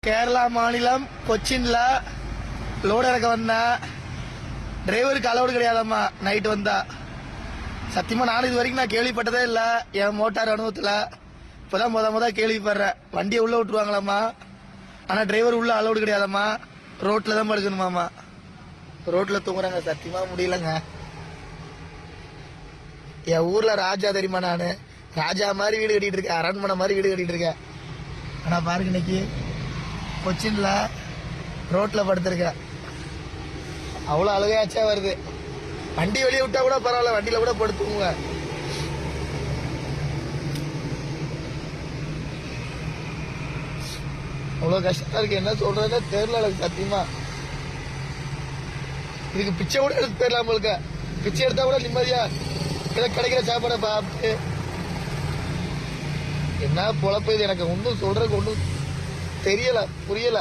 கேரளா மாநிலம் கொச்சின்ல லோடு இறக்க வந்தா டிரைவருக்கு அலோடு கிடையாதம்மா நைட்டு வந்தா. சத்தியமா நானும் இது வரைக்கும் நான் கேள்விப்பட்டதே இல்ல என் மோட்டார் அனுபவத்துல. இப்பதான் முத கேள்விப்படுறேன். வண்டியை உள்ள விட்டுருவாங்களாம்மா, ஆனா டிரைவர் உள்ள அலோடு கிடையாதம்மா, ரோட்ல தான் படுக்கணுமாமா. ரோட்ல தூங்குறாங்க. சத்தியமா முடியலங்க. என் ஊர்ல ராஜா தெரியுமா, நானு ராஜா மாதிரி வீடு கட்டிட்டு இருக்கேன், அரண்மனை மாதிரி வீடு கட்டிட்டு இருக்கேன். ஆனா பாருங்க இன்னைக்கு கொச்சின்ல ரோட்ல படுத்திருக்கேன். அவ்வளவு அழுகையாச்சா வருது. வண்டி வெளியே விட்டா கூட பரவாயில்ல, வண்டியில கூட படுத்துங்க. அவ்வளவு கஷ்டமா இருக்கு. என்ன சொல்றதுன்னு தெரியல எனக்கு சத்தியமா. இதுக்கு பிச்சை கூட எடுத்து போயிடலாம் போலுக்க. பிச்சை எடுத்தா கூட நிம்மதியா ஏதோ கிடைக்கிற சாப்பாடை பார்த்து என்ன பொழப்பு இது. எனக்கு ஒன்றும் சொல்றதுக்கு ஒன்றும் தெரியல, புரியல.